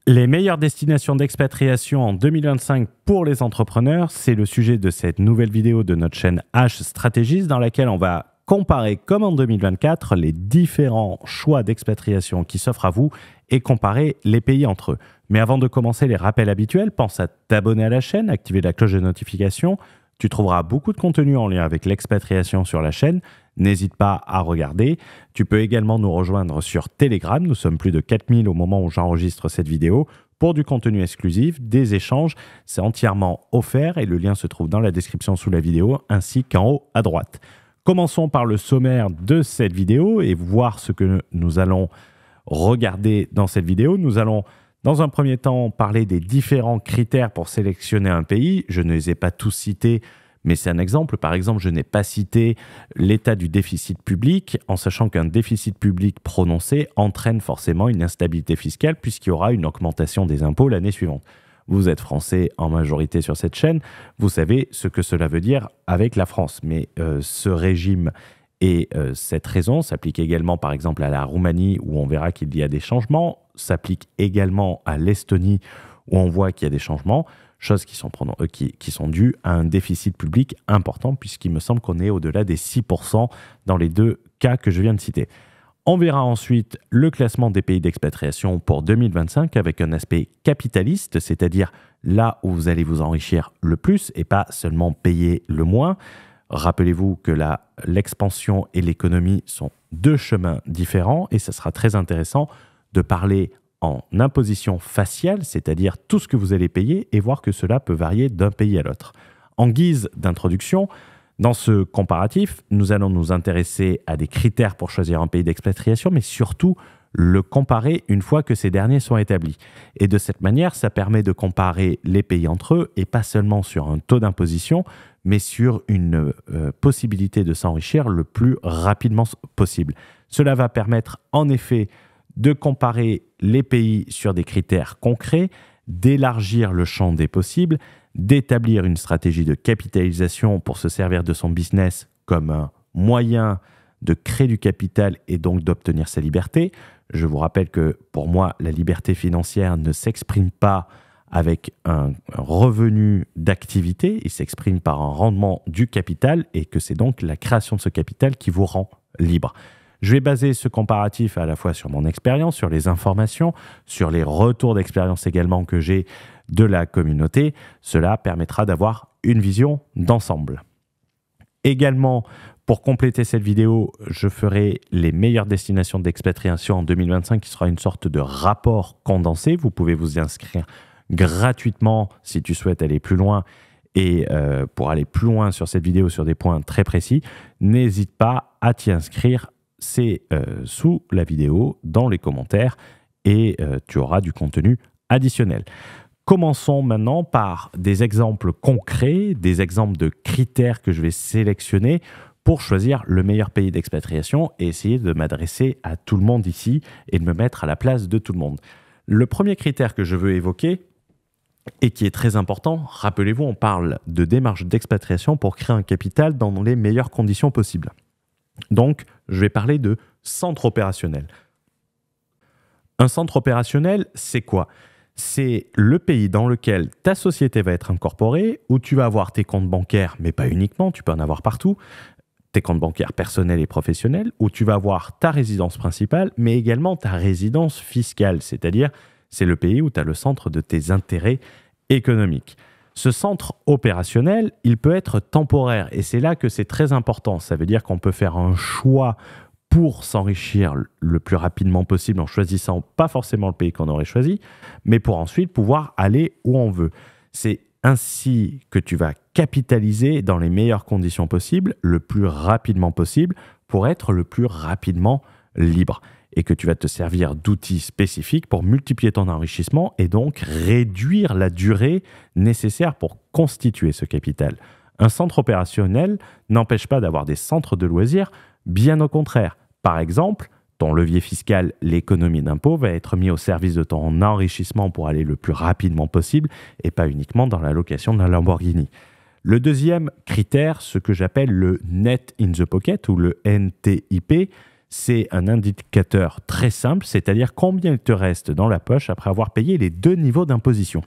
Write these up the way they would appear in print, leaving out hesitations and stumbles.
Les meilleures destinations d'expatriation en 2025 pour les entrepreneurs, c'est le sujet de cette nouvelle vidéo de notre chaîne H Strategies dans laquelle on va comparer, comme en 2024, les différents choix d'expatriation qui s'offrent à vous et comparer les pays entre eux. Mais avant de commencer les rappels habituels, pense à t'abonner à la chaîne, activer la cloche de notification. Tu trouveras beaucoup de contenu en lien avec l'expatriation sur la chaîne. N'hésite pas à regarder. Tu peux également nous rejoindre sur Telegram. Nous sommes plus de 4000 au moment où j'enregistre cette vidéo pour du contenu exclusif, des échanges. C'est entièrement offert et le lien se trouve dans la description sous la vidéo ainsi qu'en haut à droite. Commençons par le sommaire de cette vidéo et voir ce que nous allons regarder dans cette vidéo. Nous allons dans un premier temps parler des différents critères pour sélectionner un pays. Je ne les ai pas tous cités, mais c'est un exemple. Par exemple, je n'ai pas cité l'état du déficit public, en sachant qu'un déficit public prononcé entraîne forcément une instabilité fiscale puisqu'il y aura une augmentation des impôts l'année suivante. Vous êtes français en majorité sur cette chaîne, vous savez ce que cela veut dire avec la France. Mais ce régime et cette raison s'applique également par exemple à la Roumanie où on verra qu'il y a des changements, s'applique également à l'Estonie où on voit qu'il y a des changements, choses qui sont dues à un déficit public important puisqu'il me semble qu'on est au-delà des 6% dans les deux cas que je viens de citer. On verra ensuite le classement des pays d'expatriation pour 2025 avec un aspect capitaliste, c'est-à-dire là où vous allez vous enrichir le plus et pas seulement payer le moins. Rappelez-vous que l'expansion et l'économie sont deux chemins différents et ça sera très intéressant de parler en imposition faciale, c'est-à-dire tout ce que vous allez payer et voir que cela peut varier d'un pays à l'autre. En guise d'introduction, dans ce comparatif, nous allons nous intéresser à des critères pour choisir un pays d'expatriation, mais surtout le comparer une fois que ces derniers sont établis. Et de cette manière, ça permet de comparer les pays entre eux et pas seulement sur un taux d'imposition, mais sur une possibilité de s'enrichir le plus rapidement possible. Cela va permettre en effet de comparer les pays sur des critères concrets, d'élargir le champ des possibles, d'établir une stratégie de capitalisation pour se servir de son business comme un moyen de créer du capital et donc d'obtenir sa liberté. Je vous rappelle que pour moi, la liberté financière ne s'exprime pas avec un revenu d'activité, il s'exprime par un rendement du capital et que c'est donc la création de ce capital qui vous rend libre. Je vais baser ce comparatif à la fois sur mon expérience, sur les informations, sur les retours d'expérience également que j'ai de la communauté. Cela permettra d'avoir une vision d'ensemble. Également, pour compléter cette vidéo, je ferai les meilleures destinations d'expatriation en 2025 qui sera une sorte de rapport condensé. Vous pouvez vous y inscrire gratuitement si tu souhaites aller plus loin. Et pour aller plus loin sur cette vidéo, sur des points très précis, n'hésite pas à t'y inscrire. C'est sous la vidéo, dans les commentaires, et tu auras du contenu additionnel. Commençons maintenant par des exemples concrets, des exemples de critères que je vais sélectionner pour choisir le meilleur pays d'expatriation et essayer de m'adresser à tout le monde ici et de me mettre à la place de tout le monde. Le premier critère que je veux évoquer et qui est très important, rappelez-vous, on parle de démarche d'expatriation pour créer un capital dans les meilleures conditions possibles. Donc, je vais parler de centre opérationnel. Un centre opérationnel, c'est quoi ? C'est le pays dans lequel ta société va être incorporée, où tu vas avoir tes comptes bancaires, mais pas uniquement, tu peux en avoir partout, tes comptes bancaires personnels et professionnels, où tu vas avoir ta résidence principale, mais également ta résidence fiscale, c'est-à-dire c'est le pays où tu as le centre de tes intérêts économiques. Ce centre opérationnel, il peut être temporaire et c'est là que c'est très important. Ça veut dire qu'on peut faire un choix pour s'enrichir le plus rapidement possible en choisissant pas forcément le pays qu'on aurait choisi, mais pour ensuite pouvoir aller où on veut. C'est ainsi que tu vas capitaliser dans les meilleures conditions possibles, le plus rapidement possible, pour être le plus rapidement libre. Et que tu vas te servir d'outils spécifiques pour multiplier ton enrichissement et donc réduire la durée nécessaire pour constituer ce capital. Un centre opérationnel n'empêche pas d'avoir des centres de loisirs, bien au contraire. Par exemple, ton levier fiscal, l'économie d'impôt, va être mis au service de ton enrichissement pour aller le plus rapidement possible et pas uniquement dans la location d'un Lamborghini. Le deuxième critère, ce que j'appelle le Net in the Pocket ou le NTIP, c'est un indicateur très simple, c'est-à-dire combien il te reste dans la poche après avoir payé les 2 niveaux d'imposition.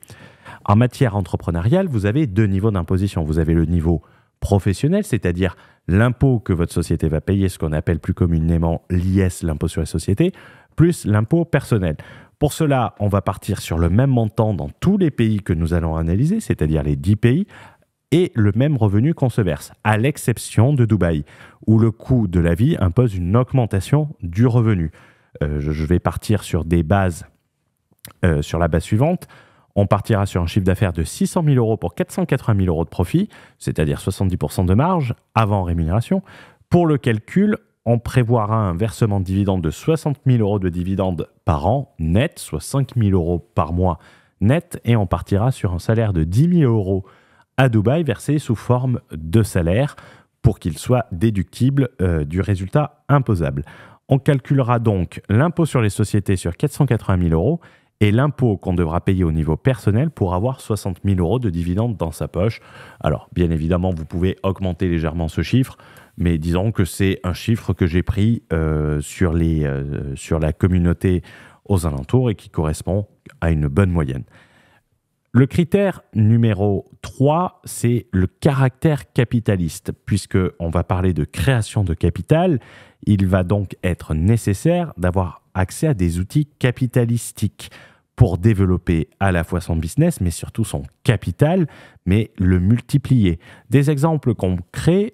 En matière entrepreneuriale, vous avez 2 niveaux d'imposition. Vous avez le niveau professionnel, c'est-à-dire l'impôt que votre société va payer, ce qu'on appelle plus communément l'IS, l'impôt sur les sociétés, plus l'impôt personnel. Pour cela, on va partir sur le même montant dans tous les pays que nous allons analyser, c'est-à-dire les 10 pays, et le même revenu qu'on se verse, à l'exception de Dubaï, où le coût de la vie impose une augmentation du revenu. Je vais partir sur des bases, sur la base suivante. On partira sur un chiffre d'affaires de 600 000 euros pour 480 000 euros de profit, c'est-à-dire 70% de marge avant rémunération. Pour le calcul, on prévoira un versement de dividendes de 60 000 euros de dividendes par an net, soit 5 000 euros par mois net, et on partira sur un salaire de 10 000 euros à Dubaï versé sous forme de salaire pour qu'il soit déductible du résultat imposable. On calculera donc l'impôt sur les sociétés sur 480 000 euros et l'impôt qu'on devra payer au niveau personnel pour avoir 60 000 euros de dividendes dans sa poche. Alors, bien évidemment, vous pouvez augmenter légèrement ce chiffre, mais disons que c'est un chiffre que j'ai pris sur la communauté aux alentours et qui correspond à une bonne moyenne. Le critère numéro 3, c'est le caractère capitaliste. Puisqu'on va parler de création de capital, il va donc être nécessaire d'avoir accès à des outils capitalistiques pour développer à la fois son business, mais surtout son capital, mais le multiplier. Des exemples concrets,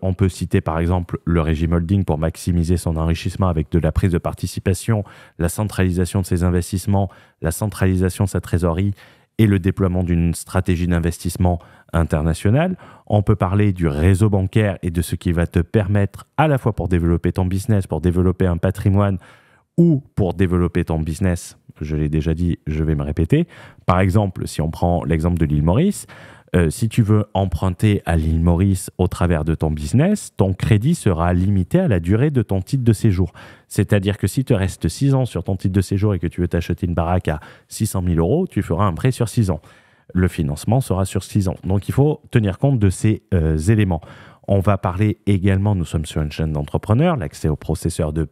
on peut citer par exemple le régime holding pour maximiser son enrichissement avec de la prise de participation, la centralisation de ses investissements, la centralisation de sa trésorerie, et le déploiement d'une stratégie d'investissement internationale. On peut parler du réseau bancaire et de ce qui va te permettre à la fois pour développer ton business, pour développer un patrimoine ou pour développer ton business. Je l'ai déjà dit, je vais me répéter. Par exemple, si on prend l'exemple de l'île Maurice, si tu veux emprunter à l'île Maurice au travers de ton business, ton crédit sera limité à la durée de ton titre de séjour. C'est-à-dire que si tu restes 6 ans sur ton titre de séjour et que tu veux t'acheter une baraque à 600 000 euros, tu feras un prêt sur 6 ans. Le financement sera sur 6 ans. Donc, il faut tenir compte de ces éléments. On va parler également, nous sommes sur une chaîne d'entrepreneurs, l'accès aux processeurs de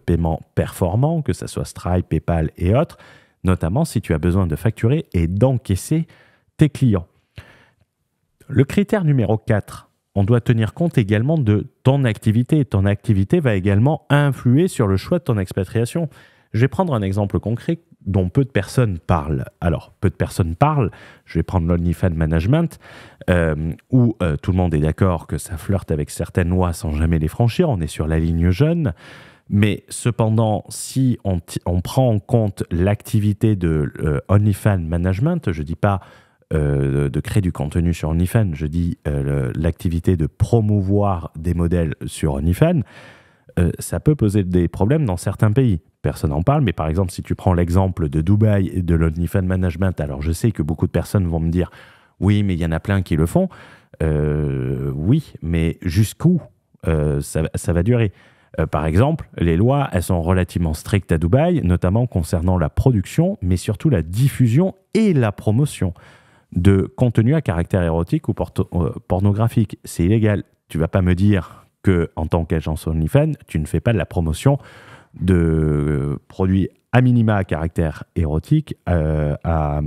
paiement performants, que ce soit Stripe, PayPal et autres, notamment si tu as besoin de facturer et d'encaisser tes clients. Le critère numéro 4, on doit tenir compte également de ton activité. Ton activité va également influer sur le choix de ton expatriation. Je vais prendre un exemple concret dont peu de personnes parlent. Alors, peu de personnes parlent, je vais prendre l'OnlyFans Management, où tout le monde est d'accord que ça flirte avec certaines lois sans jamais les franchir. On est sur la ligne jaune. Mais cependant, si on prend en compte l'activité de OnlyFans Management, je ne dis pas de créer du contenu sur OnlyFans, je dis l'activité de promouvoir des modèles sur OnlyFans, ça peut poser des problèmes dans certains pays. Personne n'en parle, mais par exemple, si tu prends l'exemple de Dubaï et de l'OnlyFans Management, alors je sais que beaucoup de personnes vont me dire « Oui, mais il y en a plein qui le font. » Oui, mais jusqu'où ça va durer. Par exemple, les lois, elles sont relativement strictes à Dubaï, notamment concernant la production, mais surtout la diffusion et la promotion de contenu à caractère érotique ou pornographique. C'est illégal. Tu ne vas pas me dire qu'en tant qu'agence OnlyFans, tu ne fais pas de la promotion de produits à minima à caractère érotique à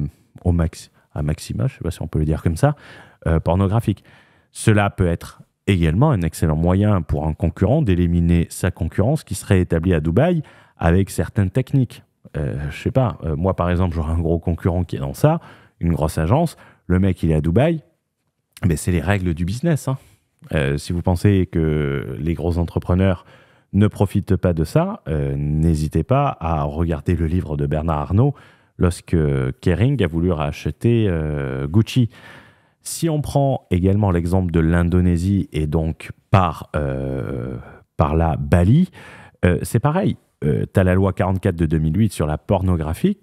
maxima, je ne sais pas si on peut le dire comme ça, pornographique. Cela peut être également un excellent moyen pour un concurrent d'éliminer sa concurrence qui serait établie à Dubaï avec certaines techniques. Je ne sais pas, moi par exemple, j'aurais un gros concurrent qui est dans ça, une grosse agence, le mec il est à Dubaï, mais c'est les règles du business. Hein. Si vous pensez que les gros entrepreneurs ne profitent pas de ça, n'hésitez pas à regarder le livre de Bernard Arnault lorsque Kering a voulu racheter Gucci. Si on prend également l'exemple de l'Indonésie et donc par là Bali, c'est pareil. Tu as la loi 44 de 2008 sur la pornographie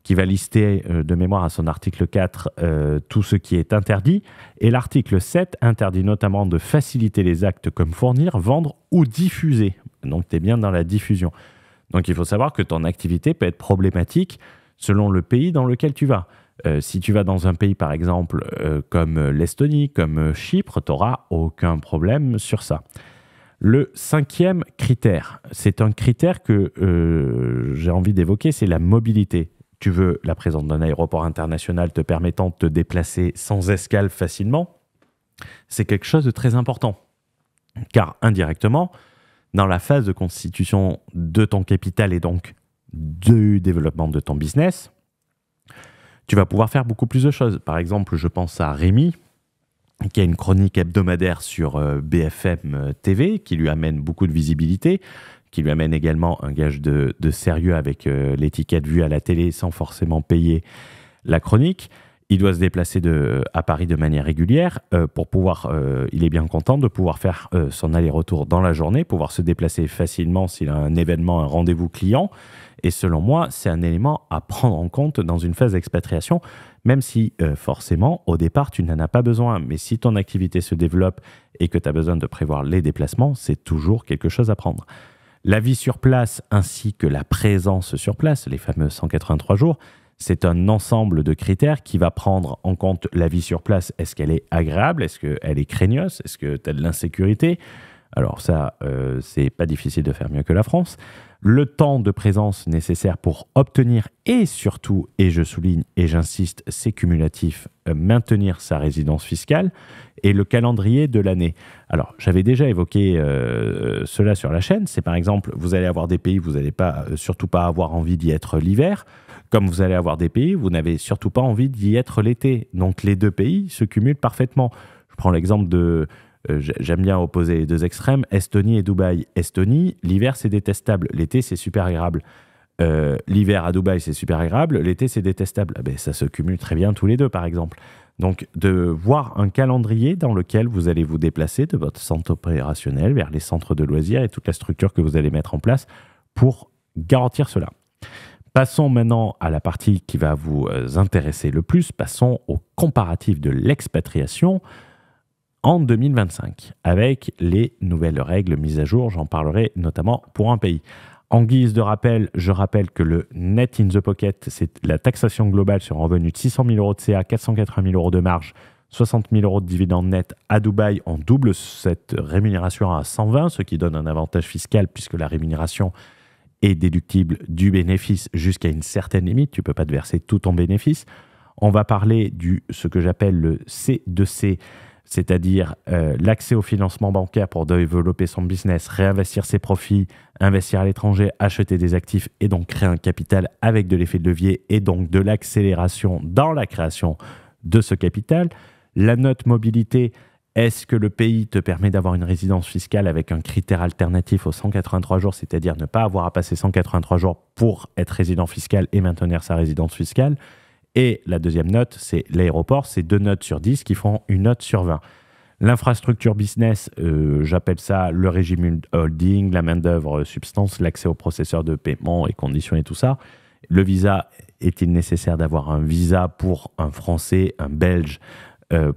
qui va lister de mémoire à son article 4 tout ce qui est interdit. Et l'article 7 interdit notamment de faciliter les actes comme fournir, vendre ou diffuser. Donc tu es bien dans la diffusion. Donc il faut savoir que ton activité peut être problématique selon le pays dans lequel tu vas. Si tu vas dans un pays, par exemple, comme l'Estonie, comme Chypre, tu n'auras aucun problème sur ça. Le cinquième critère, c'est un critère que j'ai envie d'évoquer, c'est la mobilité. Tu veux la présence d'un aéroport international te permettant de te déplacer sans escale facilement. C'est quelque chose de très important. Car indirectement, dans la phase de constitution de ton capital et donc du développement de ton business, tu vas pouvoir faire beaucoup plus de choses. Par exemple, je pense à Rémi, qui a une chronique hebdomadaire sur BFM TV, qui lui amène beaucoup de visibilité, qui lui amène également un gage de sérieux avec l'étiquette vue à la télé sans forcément payer la chronique. Il doit se déplacer à Paris de manière régulière pour pouvoir, il est bien content de pouvoir faire son aller-retour dans la journée, pouvoir se déplacer facilement s'il a un événement, un rendez-vous client. Et selon moi, c'est un élément à prendre en compte dans une phase d'expatriation, même si forcément, au départ, tu n'en as pas besoin. Mais si ton activité se développe et que tu as besoin de prévoir les déplacements, c'est toujours quelque chose à prendre. La vie sur place ainsi que la présence sur place, les fameux 183 jours, c'est un ensemble de critères qui va prendre en compte la vie sur place. Est-ce qu'elle est agréable? Est-ce qu'elle est craigneuse? Est-ce que tu as de l'insécurité? Alors ça, c'est pas difficile de faire mieux que la France. Le temps de présence nécessaire pour obtenir et surtout, et je souligne et j'insiste, c'est cumulatif, maintenir sa résidence fiscale et le calendrier de l'année. Alors, j'avais déjà évoqué cela sur la chaîne. C'est par exemple, vous allez avoir des pays, vous n'allez pas, surtout pas avoir envie d'y être l'hiver. Comme vous allez avoir des pays, vous n'avez surtout pas envie d'y être l'été. Donc, les deux pays se cumulent parfaitement. Je prends l'exemple de... j'aime bien opposer les deux extrêmes, Estonie et Dubaï. Estonie, l'hiver, c'est détestable. L'été, c'est super agréable. L'hiver à Dubaï, c'est super agréable. L'été, c'est détestable. Ah ben, ça se cumule très bien tous les deux, par exemple. Donc, de voir un calendrier dans lequel vous allez vous déplacer de votre centre opérationnel vers les centres de loisirs et toute la structure que vous allez mettre en place pour garantir cela. Passons maintenant à la partie qui va vous intéresser le plus. Passons au comparatif de l'expatriation en 2025 avec les nouvelles règles mises à jour. J'en parlerai notamment pour un pays. En guise de rappel, je rappelle que le Net in the Pocket, c'est la taxation globale sur un revenu de 600 000 euros de CA, 480 000 euros de marge, 60 000 euros de dividendes net à Dubaï. On double cette rémunération à 120, ce qui donne un avantage fiscal puisque la rémunération est déductible du bénéfice jusqu'à une certaine limite. Tu ne peux pas te verser tout ton bénéfice. On va parler de ce que j'appelle le C2C, c'est-à-dire l'accès au financement bancaire pour développer son business, réinvestir ses profits, investir à l'étranger, acheter des actifs et donc créer un capital avec de l'effet de levier et donc de l'accélération dans la création de ce capital. La note mobilité, est-ce que le pays te permet d'avoir une résidence fiscale avec un critère alternatif aux 183 jours, c'est-à-dire ne pas avoir à passer 183 jours pour être résident fiscal et maintenir sa résidence fiscale? Et la deuxième note, c'est l'aéroport, c'est 2 notes sur 10 qui font une note sur 20. L'infrastructure business, j'appelle ça le régime holding, la main-d'œuvre substance, l'accès aux processeurs de paiement et conditions et tout ça. Le visa, est-il nécessaire d'avoir un visa pour un Français, un Belge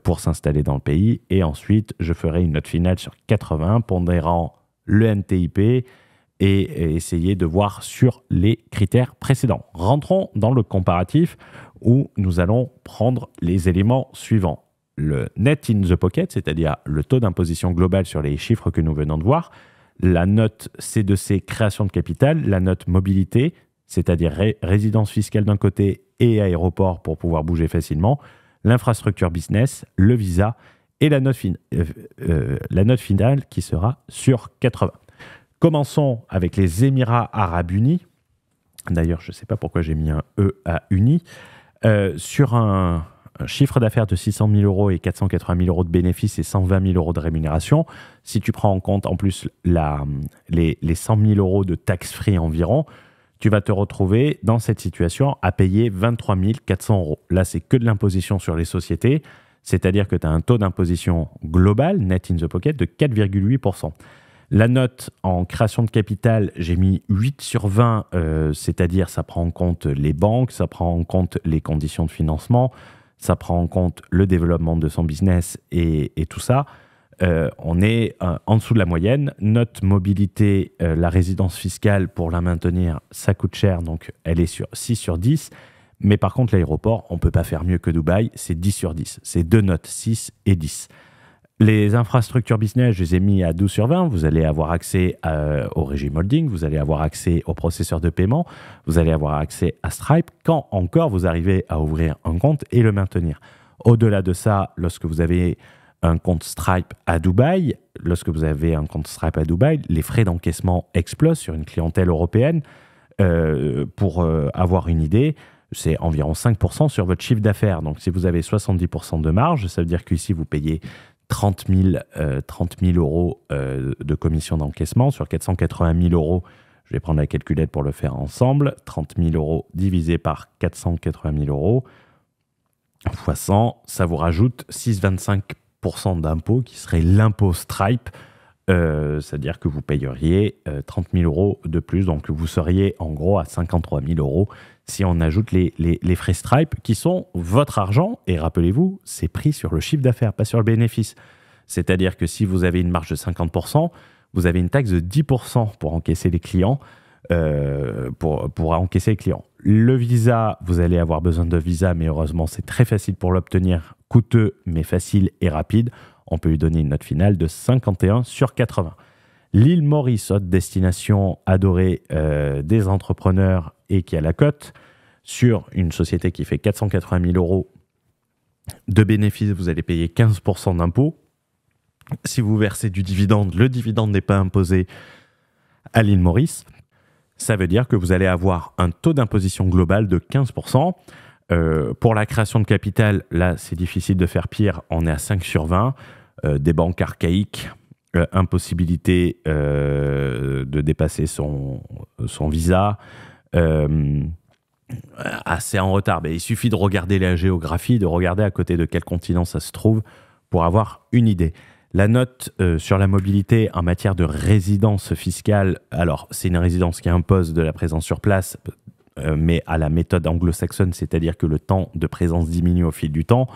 pour s'installer dans le pays? Et ensuite, je ferai une note finale sur 80, pondérant le NTIP et essayer de voir sur les critères précédents. Rentrons dans le comparatif où nous allons prendre les éléments suivants. Le net in the pocket, c'est-à-dire le taux d'imposition global sur les chiffres que nous venons de voir, la note C2C, création de capital, la note mobilité, c'est-à-dire résidence fiscale d'un côté et aéroport pour pouvoir bouger facilement, l'infrastructure business, le visa et la note finale qui sera sur 80. Commençons avec les Émirats Arabes Unis. D'ailleurs, je ne sais pas pourquoi j'ai mis un E à Unis. Sur un chiffre d'affaires de 600 000 euros et 480 000 euros de bénéfices et 120 000 euros de rémunération, si tu prends en compte en plus les 100 000 euros de tax-free environ, tu vas te retrouver dans cette situation à payer 23 400 euros. Là, c'est que de l'imposition sur les sociétés, c'est-à-dire que tu as un taux d'imposition global, net in the pocket, de 4,8%. La note en création de capital, j'ai mis 8 sur 20, c'est-à-dire ça prend en compte les banques, ça prend en compte les conditions de financement, ça prend en compte le développement de son business et tout ça. On est en dessous de la moyenne. Note mobilité, la résidence fiscale, pour la maintenir, ça coûte cher, donc elle est sur 6 sur 10. Mais par contre, l'aéroport, on ne peut pas faire mieux que Dubaï, c'est 10 sur 10. C'est 2 notes, 6 et 10. Les infrastructures business, je les ai mis à 12 sur 20. Vous allez avoir accès au régime holding, vous allez avoir accès au processeur de paiement, vous allez avoir accès à Stripe, quand encore vous arrivez à ouvrir un compte et le maintenir. Au-delà de ça, lorsque vous avez un compte Stripe à Dubaï, les frais d'encaissement explosent sur une clientèle européenne. Pour avoir une idée, c'est environ 5% sur votre chiffre d'affaires. Donc, si vous avez 70% de marge, ça veut dire qu'ici, vous payez 30 000 euros de commission d'encaissement sur 480 000 euros. Je vais prendre la calculette pour le faire ensemble. 30 000 euros divisé par 480 000 euros fois 100, ça vous rajoute 6,25% d'impôt qui serait l'impôt Stripe. C'est-à-dire que vous payeriez 30 000 euros de plus. Donc, vous seriez en gros à 53 000 euros si on ajoute les frais Stripe qui sont votre argent. Et rappelez-vous, c'est pris sur le chiffre d'affaires, pas sur le bénéfice. C'est-à-dire que si vous avez une marge de 50%, vous avez une taxe de 10% pour encaisser les clients. Pour encaisser les clients. Le visa, vous allez avoir besoin de visa, mais heureusement, c'est très facile pour l'obtenir, coûteux, mais facile et rapide. On peut lui donner une note finale de 51 sur 80. L'île Maurice, autre destination adorée des entrepreneurs et qui a la cote, sur une société qui fait 480 000 euros de bénéfices, vous allez payer 15% d'impôt. Si vous versez du dividende, le dividende n'est pas imposé à l'île Maurice. Ça veut dire que vous allez avoir un taux d'imposition global de 15%. Pour la création de capital, là, c'est difficile de faire pire. On est à 5 sur 20. Des banques archaïques, impossibilité de dépasser son visa, assez en retard. Mais il suffit de regarder la géographie, de regarder à côté de quel continent ça se trouve pour avoir une idée. La note sur la mobilité en matière de résidence fiscale, alors c'est une résidence qui impose de la présence sur place, mais à la méthode anglo-saxonne, c'est-à-dire que le temps de présence diminue au fil du temps.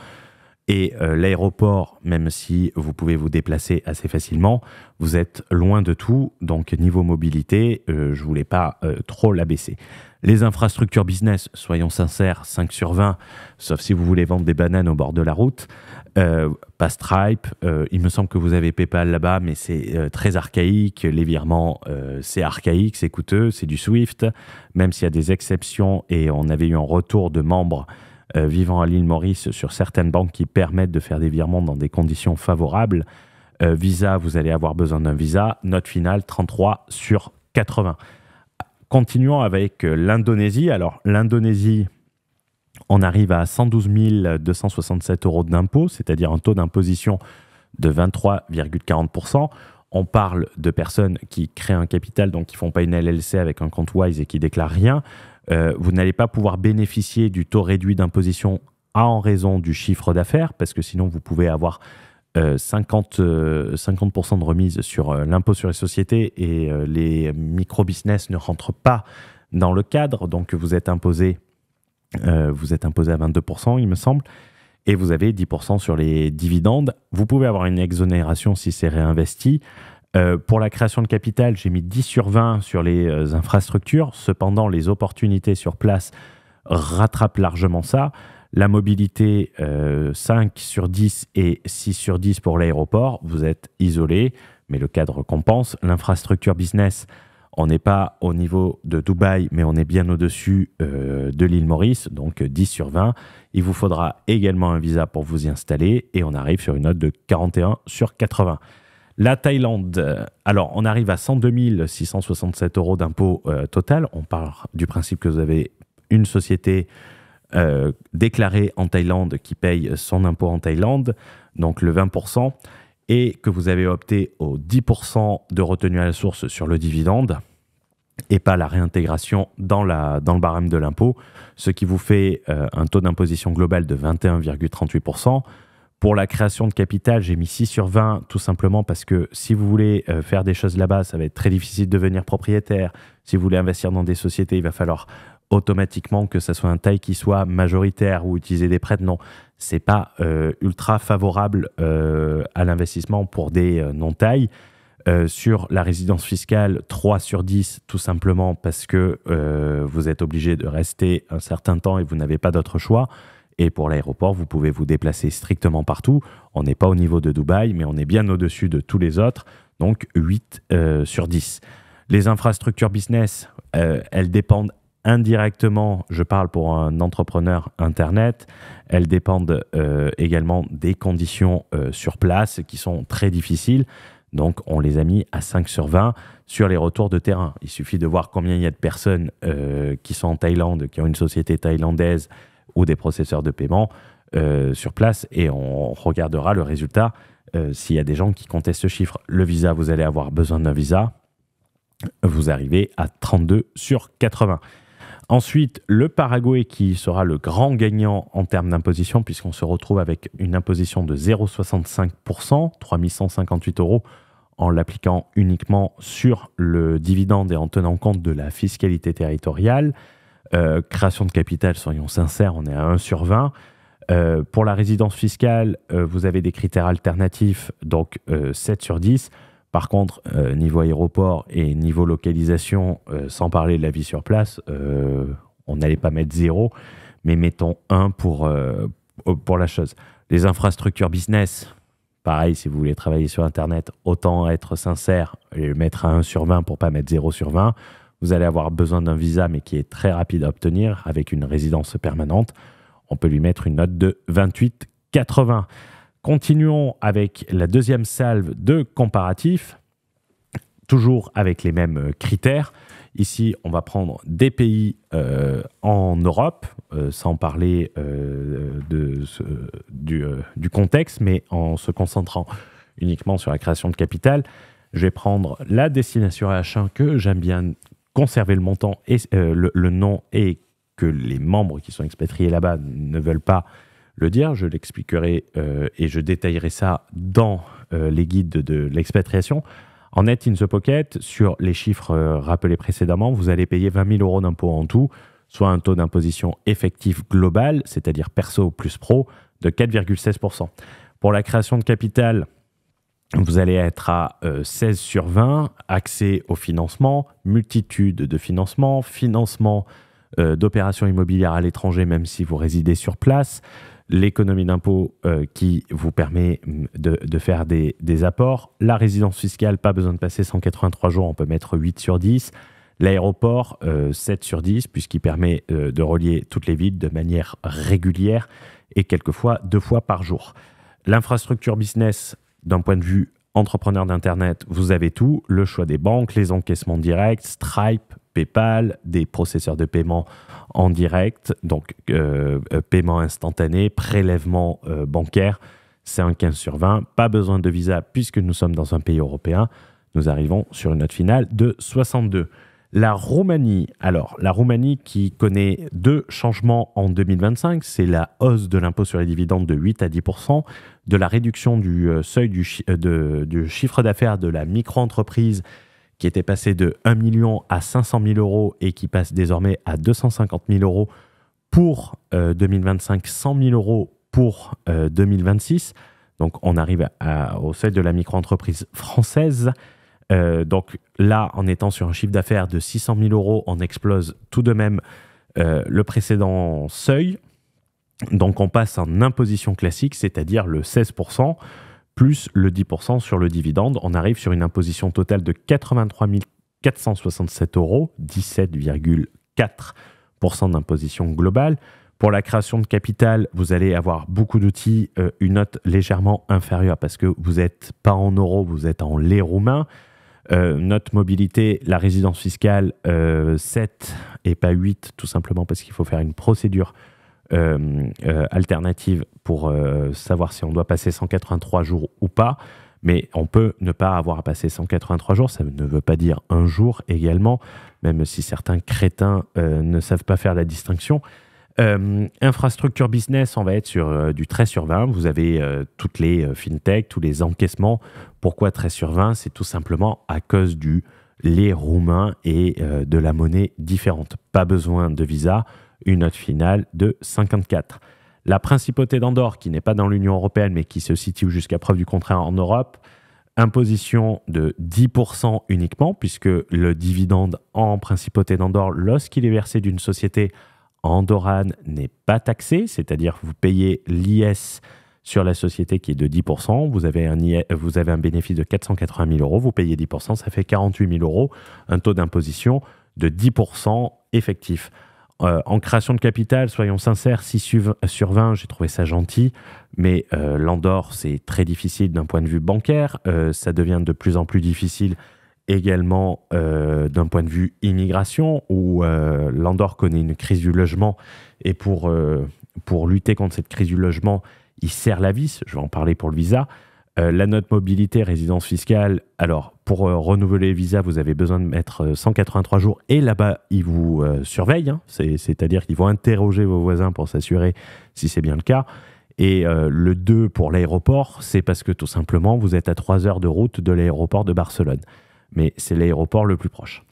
Et l'aéroport, même si vous pouvez vous déplacer assez facilement, vous êtes loin de tout. Donc niveau mobilité, je ne voulais pas trop l'abaisser. Les infrastructures business, soyons sincères, 5 sur 20, sauf si vous voulez vendre des bananes au bord de la route. Pas Stripe, il me semble que vous avez PayPal là-bas, mais c'est très archaïque. Les virements, c'est archaïque, c'est coûteux, c'est du Swift. Même s'il y a des exceptions et on avait eu un retour de membres vivant à l'île Maurice sur certaines banques qui permettent de faire des virements dans des conditions favorables. Visa, vous allez avoir besoin d'un visa. Note finale, 33 sur 80. Continuons avec l'Indonésie. Alors, l'Indonésie, on arrive à 112 267 euros d'impôt, c'est-à-dire un taux d'imposition de 23,40%. On parle de personnes qui créent un capital, donc qui ne font pas une LLC avec un compte Wise et qui ne déclarent rien. Vous n'allez pas pouvoir bénéficier du taux réduit d'imposition en raison du chiffre d'affaires, parce que sinon, vous pouvez avoir 50% de remise sur l'impôt sur les sociétés et les micro-business ne rentrent pas dans le cadre, donc vous êtes imposé à 22%, il me semble, et vous avez 10% sur les dividendes. Vous pouvez avoir une exonération si c'est réinvesti. Pour la création de capital, j'ai mis 10 sur 20 sur les infrastructures. Cependant, les opportunités sur place rattrapent largement ça. La mobilité, 5 sur 10 et 6 sur 10 pour l'aéroport. Vous êtes isolé, mais le cadre compense. L'infrastructure business, on n'est pas au niveau de Dubaï, mais on est bien au-dessus de l'île Maurice, donc 10 sur 20. Il vous faudra également un visa pour vous y installer et on arrive sur une note de 41 sur 80. La Thaïlande, alors on arrive à 102 667 euros d'impôt total. On part du principe que vous avez une société déclarée en Thaïlande qui paye son impôt en Thaïlande, donc le 20%, et que vous avez opté au 10% de retenue à la source sur le dividende et pas la réintégration dans le barème de l'impôt, ce qui vous fait un taux d'imposition global de 21,38%. Pour la création de capital, j'ai mis 6 sur 20, tout simplement parce que si vous voulez faire des choses là-bas, ça va être très difficile de devenir propriétaire. Si vous voulez investir dans des sociétés, il va falloir automatiquement que ça soit un taille qui soit majoritaire ou utiliser des prêts. Non, c'est pas ultra favorable à l'investissement pour des non-tailles. Sur la résidence fiscale, 3 sur 10, tout simplement parce que vous êtes obligé de rester un certain temps et vous n'avez pas d'autre choix. Et pour l'aéroport, vous pouvez vous déplacer strictement partout. On n'est pas au niveau de Dubaï, mais on est bien au-dessus de tous les autres, donc 8 sur 10. Les infrastructures business, elles dépendent indirectement, je parle pour un entrepreneur Internet, elles dépendent également des conditions sur place qui sont très difficiles. Donc, on les a mis à 5 sur 20 sur les retours de terrain. Il suffit de voir combien il y a de personnes qui sont en Thaïlande, qui ont une société thaïlandaise ou des processeurs de paiement sur place et on regardera le résultat s'il y a des gens qui contestent ce chiffre. Le visa, vous allez avoir besoin d'un visa. Vous arrivez à 32 sur 80. Ensuite, le Paraguay qui sera le grand gagnant en termes d'imposition puisqu'on se retrouve avec une imposition de 0,65%, 3 158 € en l'appliquant uniquement sur le dividende et en tenant compte de la fiscalité territoriale. Création de capital, soyons sincères, on est à 1 sur 20. Pour la résidence fiscale, vous avez des critères alternatifs, donc 7 sur 10. Par contre, niveau aéroport et niveau localisation, sans parler de la vie sur place, on n'allait pas mettre 0, mais mettons 1 pour la chose. Les infrastructures business, pareil, si vous voulez travailler sur Internet, autant être sincère et mettre à 1 sur 20 pour ne pas mettre 0 sur 20. Vous allez avoir besoin d'un visa, mais qui est très rapide à obtenir, avec une résidence permanente. On peut lui mettre une note de 28,80. Continuons avec la deuxième salve de comparatifs, toujours avec les mêmes critères. Ici, on va prendre des pays en Europe, sans parler du contexte, mais en se concentrant uniquement sur la création de capital. Je vais prendre la destination H1 que j'aime bien conserver le montant et le nom et que les membres qui sont expatriés là-bas ne veulent pas le dire. Je l'expliquerai et je détaillerai ça dans les guides de l'expatriation. En Net in the Pocket, sur les chiffres rappelés précédemment, vous allez payer 20 000 € d'impôts en tout, soit un taux d'imposition effectif global, c'est-à-dire perso plus pro, de 4,16%. Pour la création de capital, vous allez être à 16 sur 20, accès au financement, multitude de financements, financement d'opérations immobilières à l'étranger, même si vous résidez sur place, l'économie d'impôt qui vous permet de faire des apports, la résidence fiscale, pas besoin de passer 183 jours, on peut mettre 8 sur 10, l'aéroport, 7 sur 10, puisqu'il permet de relier toutes les villes de manière régulière et quelquefois 2 fois par jour. L'infrastructure business, d'un point de vue entrepreneur d'Internet, vous avez tout, le choix des banques, les encaissements directs, Stripe, PayPal, des processeurs de paiement en direct, donc paiement instantané, prélèvement bancaire, c'est un 15 sur 20, pas besoin de visa puisque nous sommes dans un pays européen, nous arrivons sur une note finale de 62. La Roumanie, alors la Roumanie qui connaît 2 changements en 2025, c'est la hausse de l'impôt sur les dividendes de 8 à 10%, de la réduction du seuil du chiffre d'affaires de la micro-entreprise qui était passé de 1 million à 500 000 € et qui passe désormais à 250 000 € pour 2025, 100 000 € pour 2026. Donc on arrive au seuil de la micro-entreprise française. Donc là, en étant sur un chiffre d'affaires de 600 000 €, on explose tout de même le précédent seuil. Donc on passe en imposition classique, c'est-à-dire le 16%, plus le 10% sur le dividende. On arrive sur une imposition totale de 83 467 €, 17,4% d'imposition globale. Pour la création de capital, vous allez avoir beaucoup d'outils, une note légèrement inférieure parce que vous n'êtes pas en euros, vous êtes en lei roumain. Note mobilité, la résidence fiscale, 7 et pas 8, tout simplement parce qu'il faut faire une procédure alternative pour savoir si on doit passer 183 jours ou pas. Mais on peut ne pas avoir à passer 183 jours, ça ne veut pas dire un jour également, même si certains crétins ne savent pas faire la distinction. Infrastructure business, on va être sur du 13 sur 20. Vous avez toutes les fintech, tous les encaissements. Pourquoi 13 sur 20? C'est tout simplement à cause du lei roumain et de la monnaie différente. Pas besoin de visa, une note finale de 54. La principauté d'Andorre, qui n'est pas dans l'Union européenne, mais qui se situe jusqu'à preuve du contraire en Europe, imposition de 10% uniquement, puisque le dividende en principauté d'Andorre, lorsqu'il est versé d'une société andorrane n'est pas taxée, c'est-à-dire que vous payez l'IS sur la société qui est de 10%, vous avez un bénéfice de 480 000 euros, vous payez 10%, ça fait 48 000 euros, un taux d'imposition de 10% effectif. En création de capital, soyons sincères, 6 sur 20, j'ai trouvé ça gentil, mais l'Andorre, c'est très difficile d'un point de vue bancaire, ça devient de plus en plus difficile également d'un point de vue immigration, où l'Andorre connaît une crise du logement, et pour lutter contre cette crise du logement, il serre la vis, je vais en parler pour le visa. La note mobilité, résidence fiscale, alors pour renouveler le visa, vous avez besoin de mettre 183 jours et là-bas, ils vous surveillent, hein. C'est-à-dire qu'ils vont interroger vos voisins pour s'assurer si c'est bien le cas. Et le 2 pour l'aéroport, c'est parce que tout simplement, vous êtes à 3 heures de route de l'aéroport de Barcelone. Mais c'est l'aéroport le plus proche.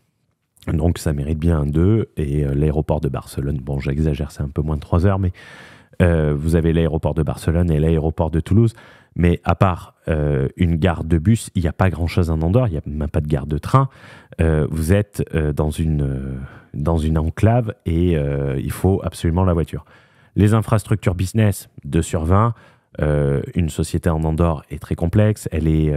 Donc ça mérite bien un 2. Et l'aéroport de Barcelone, bon j'exagère, c'est un peu moins de 3 heures, mais vous avez l'aéroport de Barcelone et l'aéroport de Toulouse. Mais à part une gare de bus, il n'y a pas grand-chose en Andorre, il n'y a même pas de gare de train. Vous êtes dans une enclave et il faut absolument la voiture. Les infrastructures business, 2 sur 20. Une société en Andorre est très complexe, elle n'est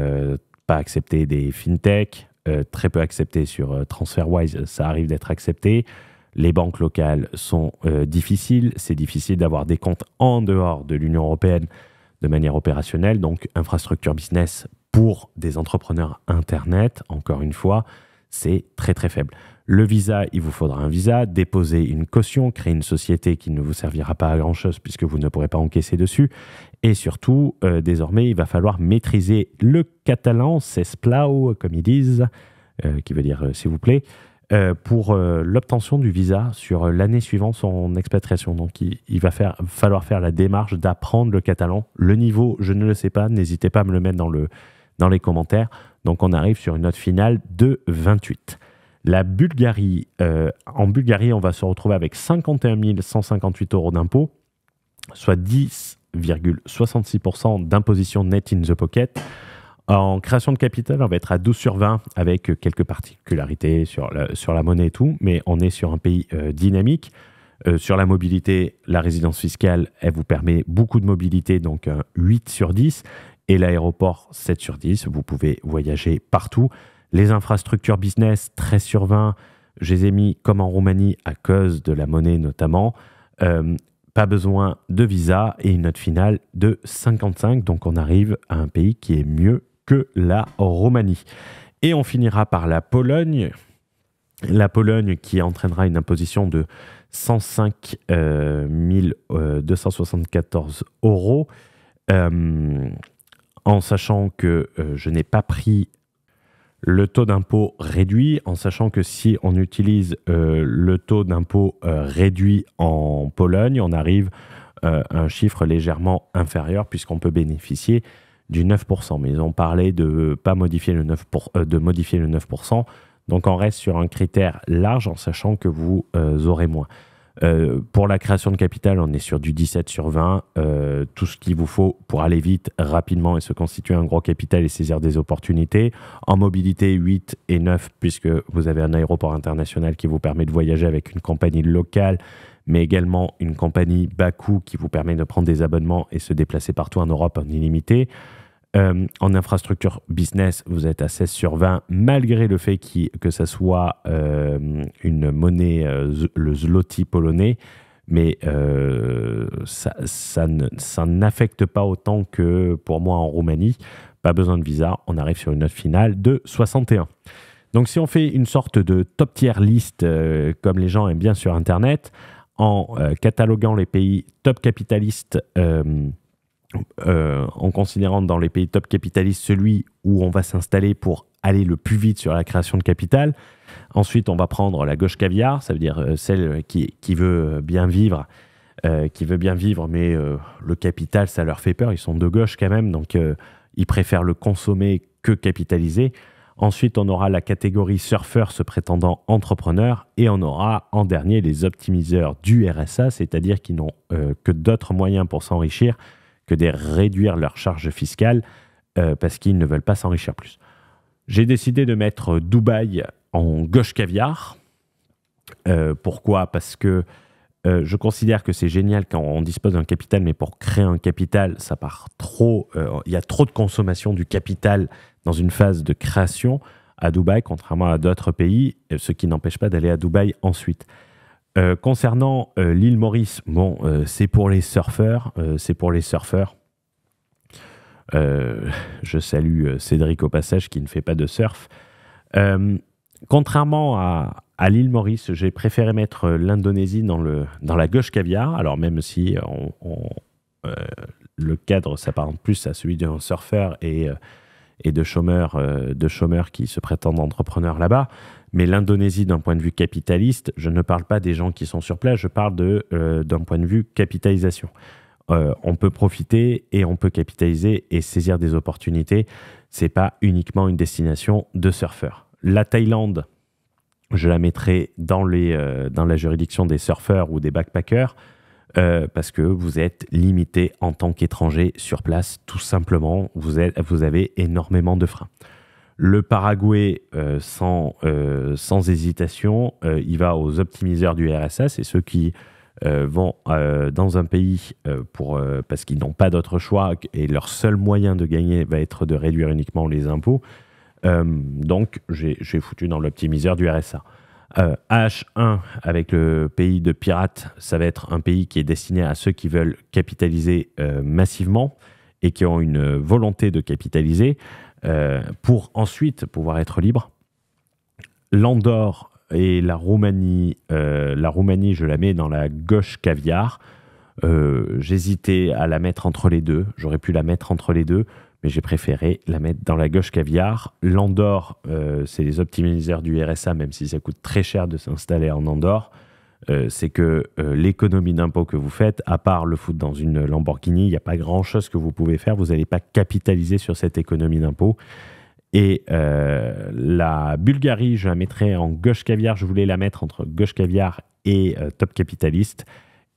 pas acceptée des fintech, très peu acceptée sur TransferWise, ça arrive d'être accepté. Les banques locales sont difficiles, c'est difficile d'avoir des comptes en dehors de l'Union européenne de manière opérationnelle, donc infrastructure business pour des entrepreneurs Internet, encore une fois, c'est très très faible. Le visa, il vous faudra un visa, déposer une caution, créer une société qui ne vous servira pas à grand-chose puisque vous ne pourrez pas encaisser dessus. Et surtout, désormais, il va falloir maîtriser le catalan, s'esplau, comme ils disent, qui veut dire s'il vous plaît, pour l'obtention du visa sur l'année suivant son expatriation. Donc, il va falloir faire la démarche d'apprendre le catalan. Le niveau, je ne le sais pas, n'hésitez pas à me le mettre dans les commentaires. Donc, on arrive sur une note finale de 28. La Bulgarie, en Bulgarie, on va se retrouver avec 51 158 euros d'impôts, soit 10,66% d'imposition net in the pocket. En création de capital, on va être à 12 sur 20 avec quelques particularités sur la monnaie et tout, mais on est sur un pays dynamique. Sur la mobilité, la résidence fiscale, elle vous permet beaucoup de mobilité, donc 8 sur 10, et l'aéroport, 7 sur 10. Vous pouvez voyager partout. Les infrastructures business, 13 sur 20, je les ai mis comme en Roumanie à cause de la monnaie notamment. Pas besoin de visa et une note finale de 55. Donc on arrive à un pays qui est mieux que la Roumanie. Et on finira par la Pologne. La Pologne qui entraînera une imposition de 105 274 euros. En sachant que je n'ai pas pris le taux d'impôt réduit, en sachant que si on utilise le taux d'impôt réduit en Pologne, on arrive à un chiffre légèrement inférieur puisqu'on peut bénéficier du 9%. Mais ils ont parlé de pas modifier le 9%, de modifier le 9%. Donc on reste sur un critère large en sachant que vous aurez moins. Pour la création de capital, on est sur du 17 sur 20. Tout ce qu'il vous faut pour aller vite, rapidement et se constituer un gros capital et saisir des opportunités. En mobilité, 8 et 9, puisque vous avez un aéroport international qui vous permet de voyager avec une compagnie locale, mais également une compagnie bas coût qui vous permet de prendre des abonnements et se déplacer partout en Europe en illimité. En infrastructure business, vous êtes à 16 sur 20, malgré le fait que ça soit une monnaie, le zloty polonais, mais ça n'affecte pas autant que pour moi en Roumanie. Pas besoin de visa, on arrive sur une note finale de 61. Donc si on fait une sorte de top tier list, comme les gens aiment bien sur Internet, en cataloguant les pays top capitalistes, en considérant dans les pays top capitalistes celui où on va s'installer pour aller le plus vite sur la création de capital. Ensuite, on va prendre la gauche caviar, ça veut dire celle qui veut bien vivre, mais le capital, ça leur fait peur. Ils sont de gauche quand même, donc ils préfèrent le consommer que capitaliser. Ensuite, on aura la catégorie surfeurs se prétendant entrepreneurs et on aura en dernier les optimiseurs du RSA, c'est-à-dire qui n'ont que d'autres moyens pour s'enrichir que de réduire leurs charges fiscales parce qu'ils ne veulent pas s'enrichir plus. J'ai décidé de mettre Dubaï en gauche caviar. Pourquoi ? Parce que Je considère que c'est génial quand on dispose d'un capital, mais pour créer un capital, ça part trop. Il y a trop de consommation du capital dans une phase de création à Dubaï, contrairement à d'autres pays, ce qui n'empêche pas d'aller à Dubaï ensuite. Concernant l'île Maurice, bon, c'est pour les surfeurs. Je salue Cédric au passage qui ne fait pas de surf. Contrairement à l'île Maurice, j'ai préféré mettre l'Indonésie dans la gauche caviar. Alors même si le cadre s'apparente plus à celui d'un surfeur et de chômeurs qui se prétendent entrepreneurs là-bas. Mais l'Indonésie, d'un point de vue capitaliste, je ne parle pas des gens qui sont sur place, je parle d'un point de vue capitalisation. On peut profiter et on peut capitaliser et saisir des opportunités. Ce n'est pas uniquement une destination de surfeurs. La Thaïlande, je la mettrai dans la juridiction des surfeurs ou des backpackers parce que vous êtes limité en tant qu'étranger sur place, tout simplement. Vous avez énormément de freins. Le Paraguay, sans hésitation, il va aux optimiseurs du RSA, c'est ceux qui vont dans un pays parce qu'ils n'ont pas d'autre choix et leur seul moyen de gagner va être de réduire uniquement les impôts. Donc, j'ai foutu dans l'optimiseur du RSA. H1 avec le pays de pirates, ça va être un pays qui est destiné à ceux qui veulent capitaliser massivement et qui ont une volonté de capitaliser pour ensuite pouvoir être libres. L'Andorre et la Roumanie, je la mets dans la gauche caviar. J'hésitais à la mettre entre les deux. J'aurais pu la mettre entre les deux, mais j'ai préféré la mettre dans la gauche caviar. L'Andorre, c'est les optimiseurs du RSA, même si ça coûte très cher de s'installer en Andorre. C'est que l'économie d'impôt que vous faites, à part le foutre dans une Lamborghini, il n'y a pas grand-chose que vous pouvez faire. Vous n'allez pas capitaliser sur cette économie d'impôt. Et la Bulgarie, je la mettrai en gauche caviar. Je voulais la mettre entre gauche caviar et top capitaliste.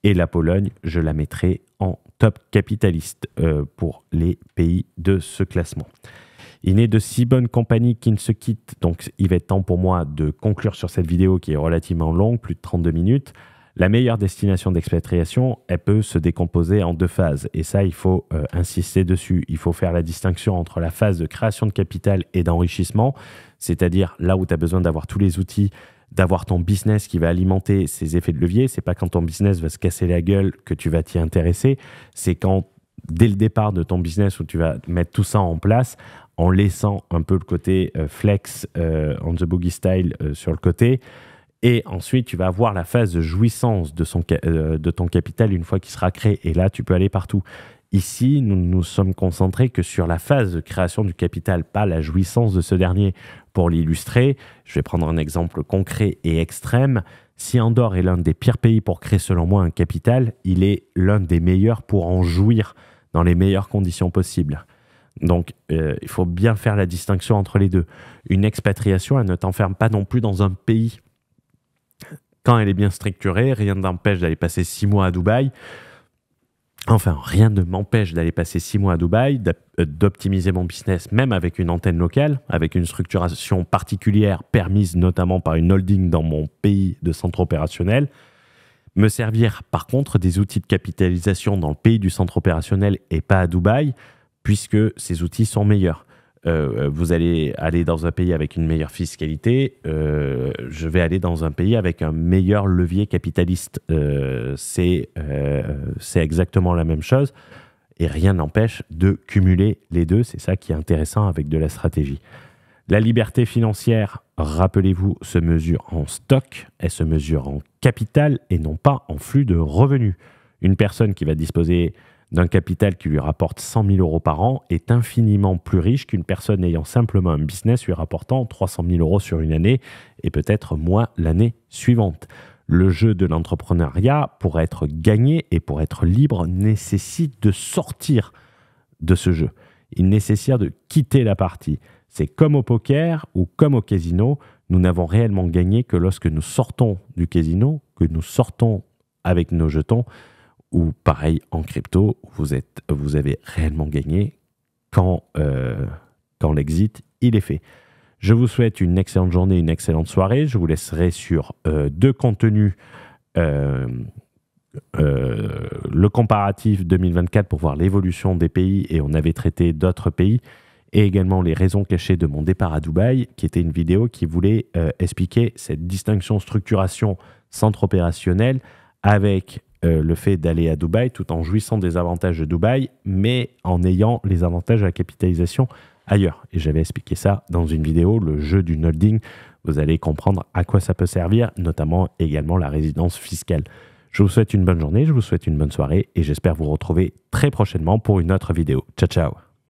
Et la Pologne, je la mettrai en top capitaliste pour les pays de ce classement. Il n'est de si bonne compagnie qui ne se quitte, donc il va être temps pour moi de conclure sur cette vidéo qui est relativement longue, plus de 32 minutes. La meilleure destination d'expatriation, elle peut se décomposer en deux phases. Et ça, il faut insister dessus. Il faut faire la distinction entre la phase de création de capital et d'enrichissement, c'est-à-dire là où tu as besoin d'avoir tous les outils, d'avoir ton business qui va alimenter ces effets de levier. C'est pas quand ton business va se casser la gueule que tu vas t'y intéresser. C'est quand, dès le départ de ton business, où tu vas mettre tout ça en place, en laissant un peu le côté flex on the boogie style sur le côté. Et ensuite, tu vas avoir la phase de jouissance de ton capital une fois qu'il sera créé. Et là, tu peux aller partout. Ici, nous nous sommes concentrés que sur la phase de création du capital, pas la jouissance de ce dernier. Pour l'illustrer, je vais prendre un exemple concret et extrême. Si Andorre est l'un des pires pays pour créer, selon moi, un capital, il est l'un des meilleurs pour en jouir dans les meilleures conditions possibles. Donc, il faut bien faire la distinction entre les deux. Une expatriation, elle ne t'enferme pas non plus dans un pays. Quand elle est bien structurée, rien ne t'empêche d'aller passer 6 mois à Dubaï. Enfin, rien ne m'empêche d'aller passer 6 mois à Dubaï, d'optimiser mon business, même avec une antenne locale, avec une structuration particulière permise notamment par une holding dans mon pays de centre opérationnel. Me servir par contre des outils de capitalisation dans le pays du centre opérationnel et pas à Dubaï, puisque ces outils sont meilleurs. Vous allez aller dans un pays avec une meilleure fiscalité, je vais aller dans un pays avec un meilleur levier capitaliste. C'est exactement la même chose et rien n'empêche de cumuler les deux. C'est ça qui est intéressant avec de la stratégie. La liberté financière, rappelez-vous, se mesure en stock, elle se mesure en capital et non pas en flux de revenus. Une personne qui va disposer d'un capital qui lui rapporte 100 000 euros par an est infiniment plus riche qu'une personne ayant simplement un business lui rapportant 300 000 euros sur une année et peut-être moins l'année suivante. Le jeu de l'entrepreneuriat, pour être gagné et pour être libre, nécessite de sortir de ce jeu. Il nécessite de quitter la partie. C'est comme au poker ou comme au casino, nous n'avons réellement gagné que lorsque nous sortons du casino, que nous sortons avec nos jetons, ou pareil en crypto, vous avez réellement gagné quand l'exit il est fait. Je vous souhaite une excellente journée, une excellente soirée. Je vous laisserai sur deux contenus le comparatif 2024 pour voir l'évolution des pays et on avait traité d'autres pays et également les raisons cachées de mon départ à Dubaï, qui était une vidéo qui voulait expliquer cette distinction structuration centre opérationnel avec le fait d'aller à Dubaï tout en jouissant des avantages de Dubaï, mais en ayant les avantages à la capitalisation ailleurs. Et j'avais expliqué ça dans une vidéo, le jeu du holding. Vous allez comprendre à quoi ça peut servir, notamment également la résidence fiscale. Je vous souhaite une bonne journée, je vous souhaite une bonne soirée et j'espère vous retrouver très prochainement pour une autre vidéo. Ciao, ciao!